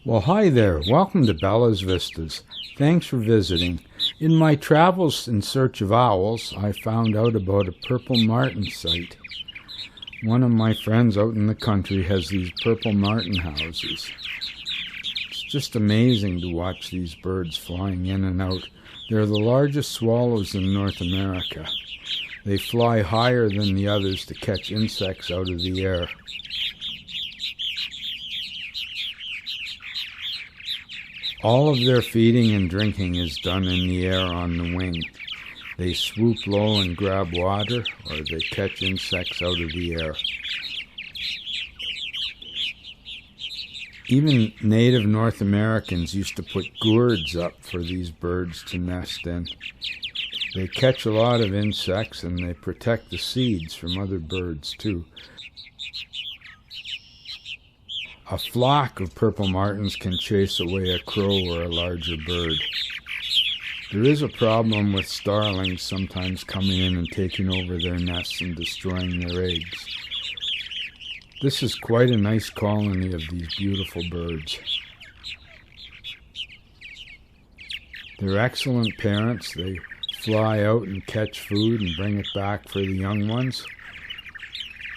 Well, hi there. Welcome to Bella's Vistas. Thanks for visiting. In my travels in search of owls, I found out about a purple martin site. One of my friends out in the country has these purple martin houses. It's just amazing to watch these birds flying in and out. They're the largest swallows in North America. They fly higher than the others to catch insects out of the air. All of their feeding and drinking is done in the air on the wing. They swoop low and grab water, or they catch insects out of the air. Even native North Americans used to put gourds up for these birds to nest in. They catch a lot of insects and they protect the seeds from other birds too. A flock of purple martins can chase away a crow or a larger bird. There is a problem with starlings sometimes coming in and taking over their nests and destroying their eggs. This is quite a nice colony of these beautiful birds. They're excellent parents. They fly out and catch food and bring it back for the young ones.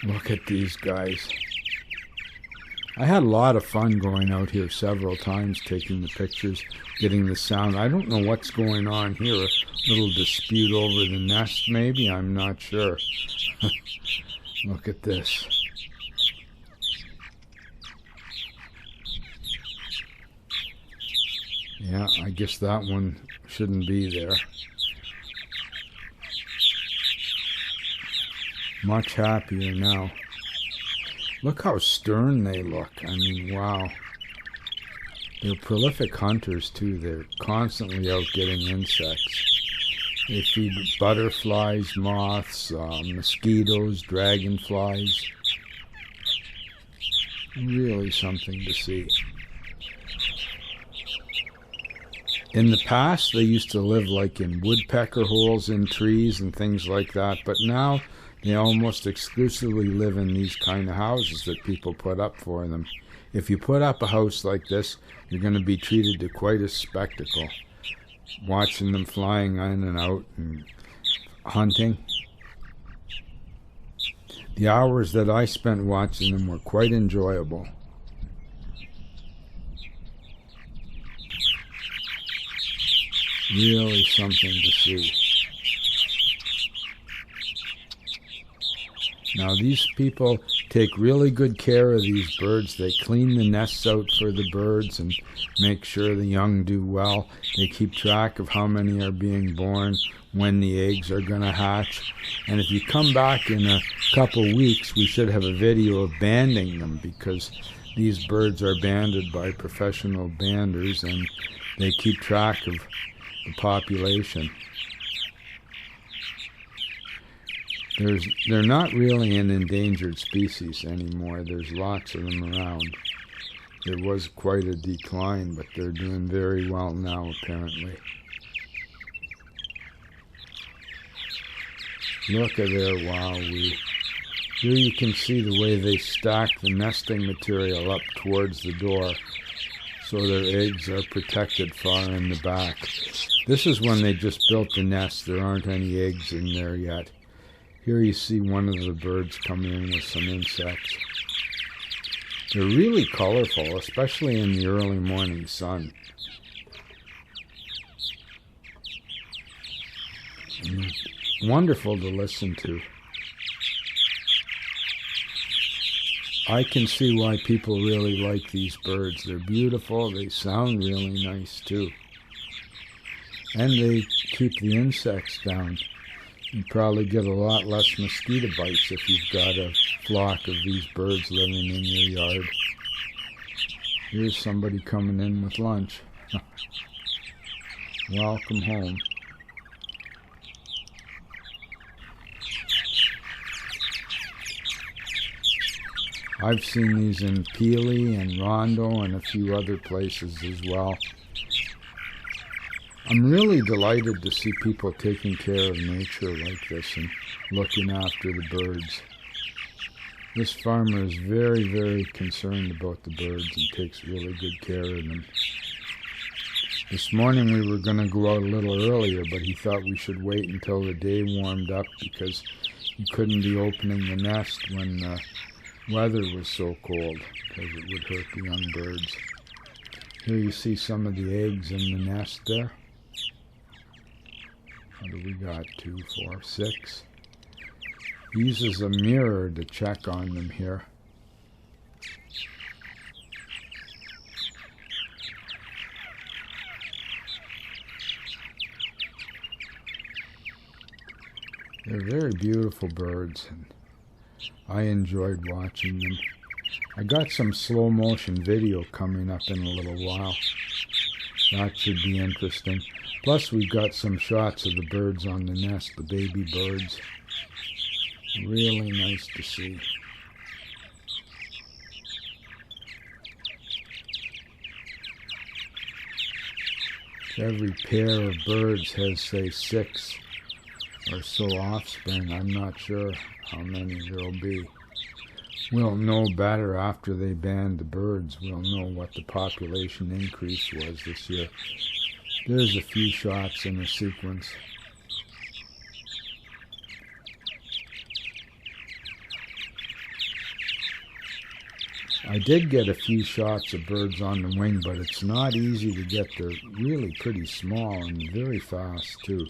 Look at these guys. I had a lot of fun going out here several times, taking the pictures, getting the sound. I don't know what's going on here. A little dispute over the nest, maybe? I'm not sure. Look at this. Yeah, I guess that one shouldn't be there. Much happier now. Look how stern they look. I mean, wow. They're prolific hunters, too. They're constantly out getting insects. They feed butterflies, moths, mosquitoes, dragonflies. Really something to see. In the past, they used to live like in woodpecker holes in trees and things like that, but now they almost exclusively live in these kind of houses that people put up for them. If you put up a house like this, you're going to be treated to quite a spectacle. Watching them flying in and out and hunting. The hours that I spent watching them were quite enjoyable. Really something to see. Now these people take really good care of these birds. They clean the nests out for the birds and make sure the young do well. They keep track of how many are being born, when the eggs are going to hatch. And if you come back in a couple weeks, we should have a video of banding them, because these birds are banded by professional banders and they keep track of the population. They're not really an endangered species anymore. There's lots of them around. There was quite a decline, but they're doing very well now, apparently. Look at their wowee. Here you can see the way they stack the nesting material up towards the door, so their eggs are protected far in the back. This is when they just built the nest. There aren't any eggs in there yet. Here you see one of the birds coming in with some insects. They're really colorful, especially in the early morning sun. And wonderful to listen to. I can see why people really like these birds. They're beautiful. They sound really nice too. And they keep the insects down. You probably get a lot less mosquito bites if you've got a flock of these birds living in your yard. Here's somebody coming in with lunch. Welcome home. I've seen these in Peely and Rondo and a few other places as well. I'm really delighted to see people taking care of nature like this and looking after the birds. This farmer is very, very concerned about the birds and takes really good care of them. This morning we were going to go out a little earlier, but he thought we should wait until the day warmed up because he couldn't be opening the nest when the weather was so cold because it would hurt the young birds. Here you see some of the eggs in the nest there. What do we got? 2, 4, 6. He uses a mirror to check on them here. They're very beautiful birds, and I enjoyed watching them. I got some slow motion video coming up in a little while. That should be interesting. Plus we got some shots of the birds on the nest, the baby birds. Really nice to see. Every pair of birds has, say, 6 or so offspring. I'm not sure how many there'll be. We'll know better after they banned the birds. We'll know what the population increase was this year. There's a few shots in the sequence. I did get a few shots of birds on the wing, but it's not easy to get. They're really pretty small and very fast too.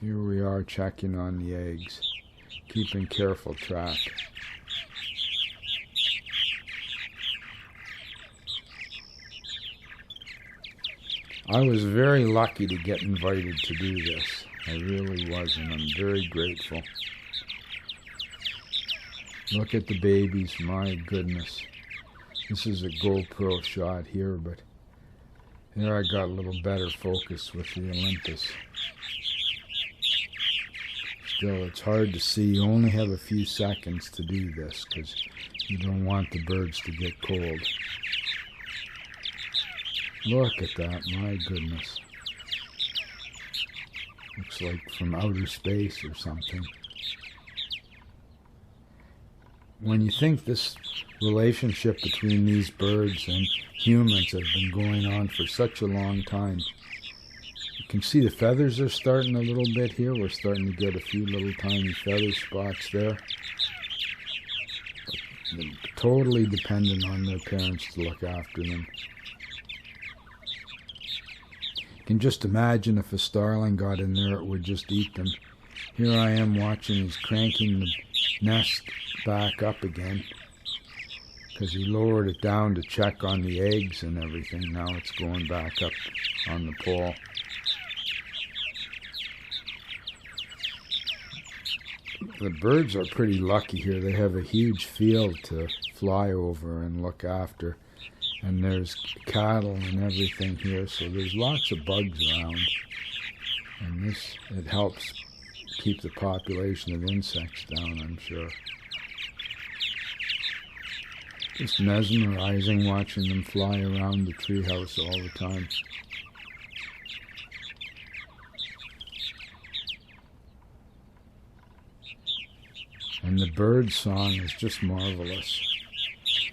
Here we are checking on the eggs, keeping careful track. I was very lucky to get invited to do this. I really was, and I'm very grateful. Look at the babies, my goodness. This is a GoPro shot here, but there I got a little better focus with the Olympus. Still, it's hard to see. You only have a few seconds to do this because you don't want the birds to get cold. Look at that, my goodness. Looks like from outer space or something. When you think this relationship between these birds and humans has been going on for such a long time, you can see the feathers are starting a little bit here. We're starting to get a few little tiny feather spots there. But they're totally dependent on their parents to look after them. You can just imagine if a starling got in there, it would just eat them. Here I am watching, he's cranking the nest back up again because he lowered it down to check on the eggs and everything. Now it's going back up on the pole. The birds are pretty lucky here. They have a huge field to fly over and look after, and there's cattle and everything here, so there's lots of bugs around, and it helps keep the population of insects down, I'm sure. Just mesmerizing watching them fly around the treehouse all the time. And the bird song is just marvelous.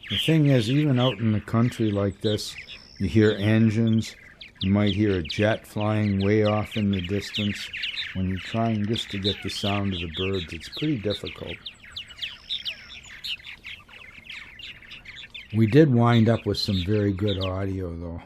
The thing is, even out in the country like this, you hear engines, you might hear a jet flying way off in the distance. When you're trying just to get the sound of the birds, it's pretty difficult. We did wind up with some very good audio, though.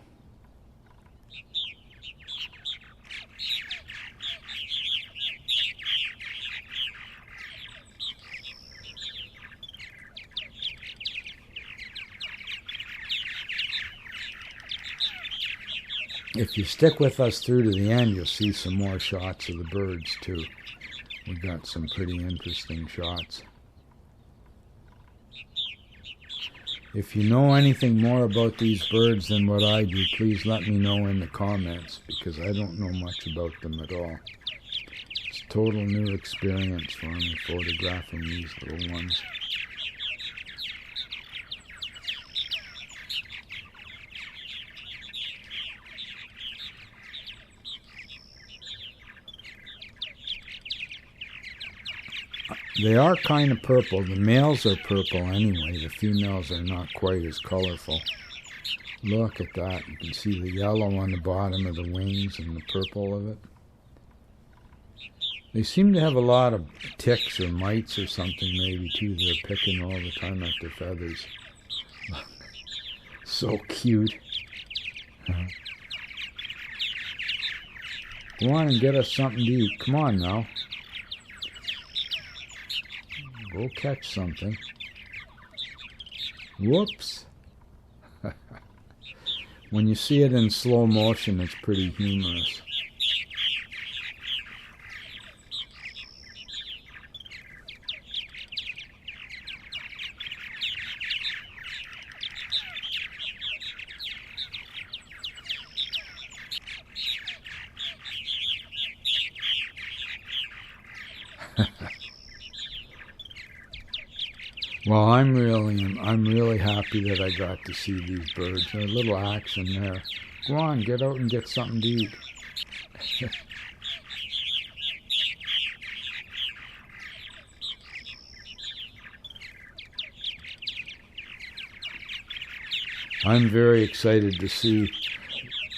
If you stick with us through to the end, you'll see some more shots of the birds, too. We got some pretty interesting shots. If you know anything more about these birds than what I do, please let me know in the comments, because I don't know much about them at all. It's a total new experience for me, photographing these little ones. They are kind of purple. The males are purple anyway. The females are not quite as colorful. Look at that. You can see the yellow on the bottom of the wings and the purple of it. They seem to have a lot of ticks or mites or something maybe too. They're picking all the time at their feathers. So cute. Go on and get us something to eat. Come on now. Go catch something. Whoops. When you see it in slow motion, it's pretty humorous. Well, I'm really happy that I got to see these birds. A little action there. Go on, get out and get something to eat. I'm very excited to see,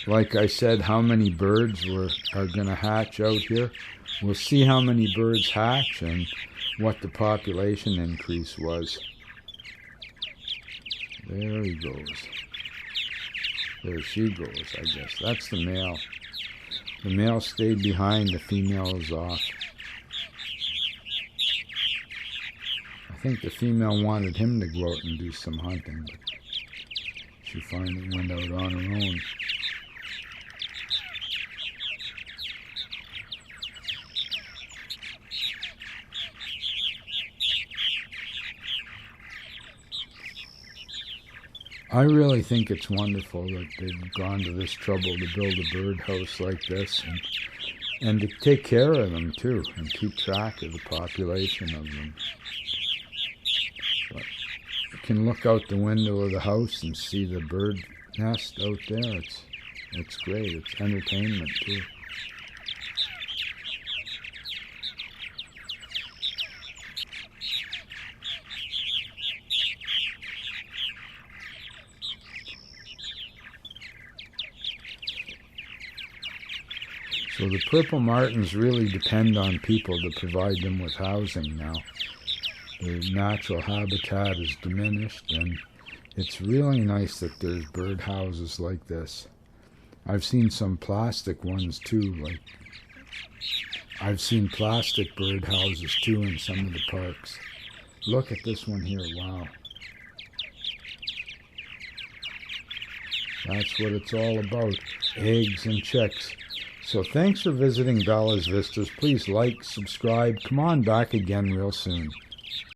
like I said, how many birds are going to hatch out here. We'll see how many birds hatch and what the population increase was. There he goes. There she goes, I guess. That's the male. The male stayed behind, the female is off. I think the female wanted him to go out and do some hunting, but she finally went out on her own. I really think it's wonderful that they've gone to this trouble to build a birdhouse like this and to take care of them too and keep track of the population of them. But you can look out the window of the house and see the bird nest out there. It's great. It's entertainment too. So the purple martins really depend on people to provide them with housing now. Their natural habitat is diminished, and it's really nice that there's bird houses like this. I've seen some plastic ones too, like I've seen plastic bird houses too in some of the parks. Look at this one here, wow. That's what it's all about, eggs and chicks. So thanks for visiting Bella's Vistas. Please like, subscribe. Come on back again real soon.